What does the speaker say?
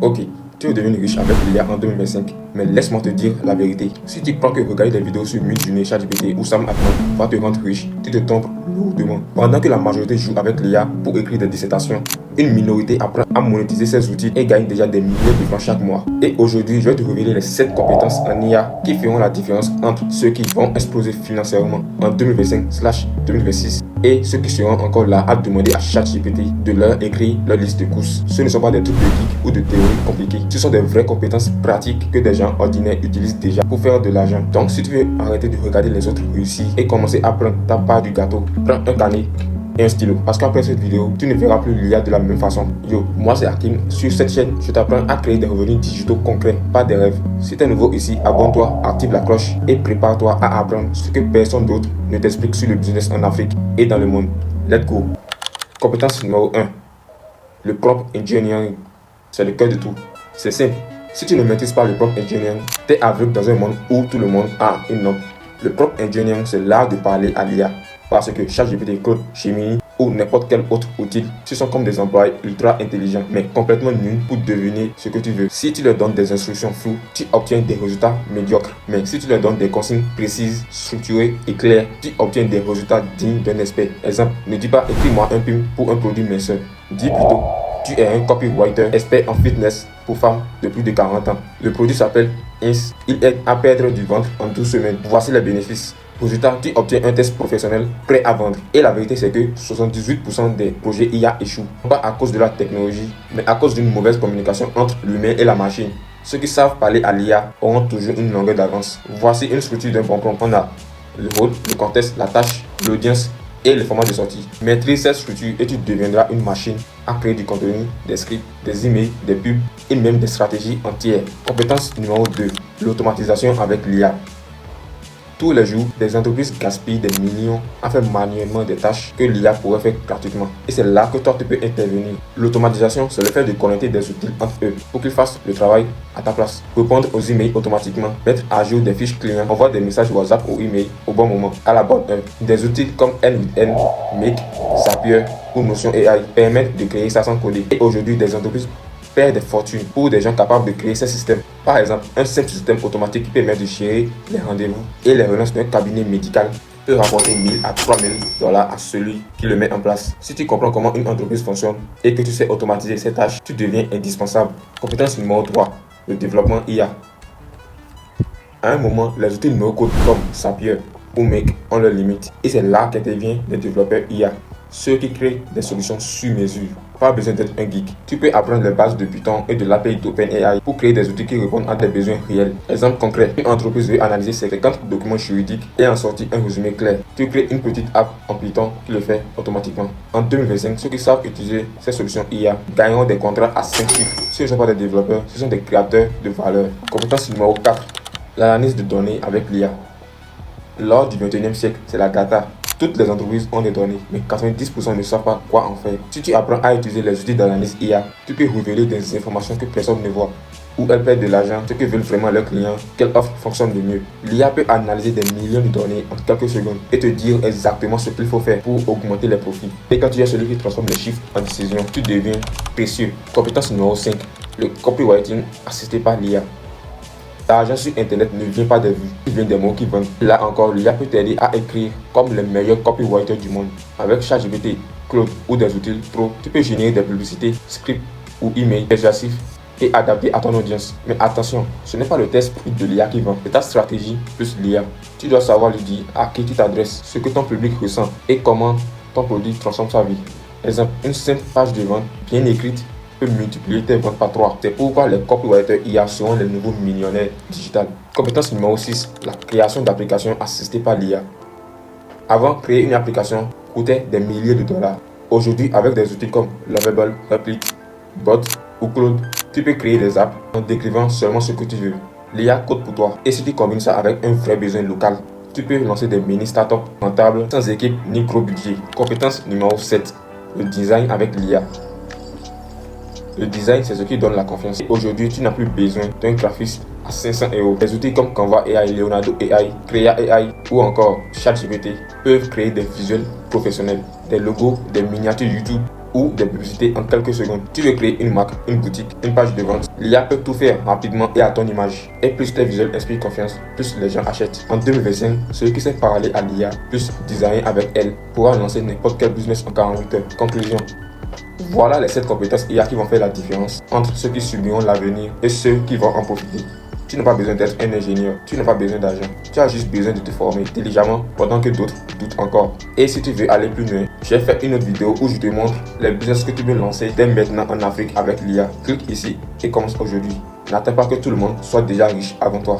Ok, tu es devenu riche avec l'IA en 2025, mais laisse-moi te dire la vérité. Si tu crois que regarder des vidéos sur Midjourney, ChatGPT ou Sam Altman va te rendre riche, tu te trompes lourdement. Pendant que la majorité joue avec l'IA pour écrire des dissertations, une minorité apprend à monétiser ces outils et gagne déjà des milliers de francs chaque mois. Et aujourd'hui, je vais te révéler les 7 compétences en IA qui feront la différence entre ceux qui vont exploser financièrement en 2025/2026 et ceux qui seront encore là à demander à ChatGPT de leur écrire leur liste de courses. Ce ne sont pas des trucs de geek ou de théories compliquées. Ce sont des vraies compétences pratiques que des gens ordinaires utilisent déjà pour faire de l'argent. Donc si tu veux arrêter de regarder les autres réussir et commencer à prendre ta part du gâteau, prends un carnet et un stylo. Parce qu'après cette vidéo, tu ne verras plus l'IA de la même façon. Yo, moi c'est Hakim. Sur cette chaîne, je t'apprends à créer des revenus digitaux concrets, pas des rêves. Si tu es nouveau ici, abonne-toi, active la cloche et prépare-toi à apprendre ce que personne d'autre ne t'explique sur le business en Afrique et dans le monde. Let's go. Compétence numéro 1. Le prompt engineering. C'est le cœur de tout. C'est simple. Si tu ne maîtrises pas le prompt engineering, tu es aveugle dans un monde où tout le monde a une note. Le prompt engineering, c'est l'art de parler à l'IA. Parce que ChatGPT, Claude, Gemini ou n'importe quel autre outil, ce sont comme des employés ultra intelligents, mais complètement nuls pour deviner ce que tu veux. Si tu leur donnes des instructions floues, tu obtiens des résultats médiocres. Mais si tu leur donnes des consignes précises, structurées et claires, tu obtiens des résultats dignes d'un expert. Exemple, ne dis pas écris-moi un film pour un produit minceur. Dis plutôt, tu es un copywriter expert en fitness pour femmes de plus de 40 ans. Le produit s'appelle INS. Il aide à perdre du ventre en 12 semaines. Voici les bénéfices. Résultat, tu obtiens un test professionnel prêt à vendre. Et la vérité, c'est que 78% des projets IA échouent. Pas à cause de la technologie, mais à cause d'une mauvaise communication entre l'humain et la machine. Ceux qui savent parler à l'IA auront toujours une longueur d'avance. Voici une structure d'un bon prompt. On a le rôle, le contexte, la tâche, l'audience et le format de sortie. Maîtrise cette structure et tu deviendras une machine à créer du contenu, des scripts, des emails, des pubs et même des stratégies entières. Compétence numéro 2. L'automatisation avec l'IA. Tous les jours, des entreprises gaspillent des millions à faire manuellement des tâches que l'IA pourrait faire gratuitement. Et c'est là que toi tu peux intervenir. L'automatisation, c'est le fait de connecter des outils entre eux pour qu'ils fassent le travail à ta place. Répondre aux emails automatiquement, mettre à jour des fiches clients, envoyer des messages WhatsApp ou email au bon moment, à la bonne heure. Des outils comme N8N, Make, Zapier ou Notion AI permettent de créer ça sans coder. Et aujourd'hui, des entreprises perdent des fortunes pour des gens capables de créer ces systèmes. Par exemple, un simple système automatique qui permet de gérer les rendez-vous et les relances d'un cabinet médical peut rapporter 1000 à 3000 dollars à celui qui le met en place. Si tu comprends comment une entreprise fonctionne et que tu sais automatiser ces tâches, tu deviens indispensable. Compétence numéro 3, le développement IA. À un moment, les outils no-code comme Zapier ou Make ont leurs limites et c'est là qu'interviennent les développeurs IA. Ceux qui créent des solutions sur mesure. Pas besoin d'être un geek. Tu peux apprendre les bases de Python et de l'API d'OpenAI pour créer des outils qui répondent à tes besoins réels. Exemple concret, une entreprise veut analyser ses 50 documents juridiques et en sortir un résumé clair. Tu crées une petite app en Python qui le fait automatiquement. En 2025, ceux qui savent utiliser ces solutions IA gagneront des contrats à 5 chiffres. Ce ne sont pas des développeurs, ce sont des créateurs de valeur. Compétence numéro 4. L'analyse de données avec l'IA. Lors du 21e siècle, c'est la data. Toutes les entreprises ont des données, mais 90% ne savent pas quoi en faire. Si tu apprends à utiliser les outils d'analyse IA, tu peux révéler des informations que personne ne voit. Où elles perdent de l'argent, ce que veulent vraiment leurs clients, quelle offre fonctionne le mieux. L'IA peut analyser des millions de données en quelques secondes et te dire exactement ce qu'il faut faire pour augmenter les profits. Et quand tu es celui qui transforme les chiffres en décisions, tu deviens précieux. Compétence numéro 5, le copywriting assisté par l'IA. L'argent sur internet ne vient pas des vues, il vient des mots qui vendent. Là encore, l'IA peut t'aider à écrire comme les meilleurs copywriters du monde. Avec ChatGPT, Claude ou des outils pro, tu peux générer des publicités, scripts ou emails persuasifs et adaptés à ton audience. Mais attention, ce n'est pas le test de l'IA qui vend, c'est ta stratégie plus l'IA. Tu dois savoir lui dire à qui tu t'adresses, ce que ton public ressent et comment ton produit transforme sa vie. Exemple, une simple page de vente bien écrite peut multiplier tes ventes par 3. C'est pourquoi les copywriters IA seront les nouveaux millionnaires digitales. Compétence numéro 6, la création d'applications assistées par l'IA. Avant, créer une application coûtait des milliers de dollars. Aujourd'hui, avec des outils comme Lovable, Replit, Bot ou Claude, tu peux créer des apps en décrivant seulement ce que tu veux. L'IA code pour toi. Et si tu combines ça avec un vrai besoin local, tu peux lancer des mini startups rentables sans équipe ni gros budget. Compétence numéro 7, le design avec l'IA. Le design, c'est ce qui donne la confiance. Aujourd'hui, tu n'as plus besoin d'un graphiste à 500 €. Des outils comme Canva AI, Leonardo AI, Crea AI ou encore ChatGPT peuvent créer des visuels professionnels, des logos, des miniatures YouTube ou des publicités en quelques secondes. Tu veux créer une marque, une boutique, une page de vente. L'IA peut tout faire rapidement et à ton image. Et plus tes visuels inspirent confiance, plus les gens achètent. En 2025, celui qui sait parler à l'IA, plus designer avec elle, pourra lancer n'importe quel business en 48 heures. Conclusion. Voilà les 7 compétences IA qui vont faire la différence entre ceux qui subiront l'avenir et ceux qui vont en profiter. Tu n'as pas besoin d'être un ingénieur, tu n'as pas besoin d'argent. Tu as juste besoin de te former intelligemment pendant que d'autres doutent encore. Et si tu veux aller plus loin, j'ai fait une autre vidéo où je te montre les business que tu peux lancer dès maintenant en Afrique avec l'IA. Clique ici et commence aujourd'hui. N'attends pas que tout le monde soit déjà riche avant toi.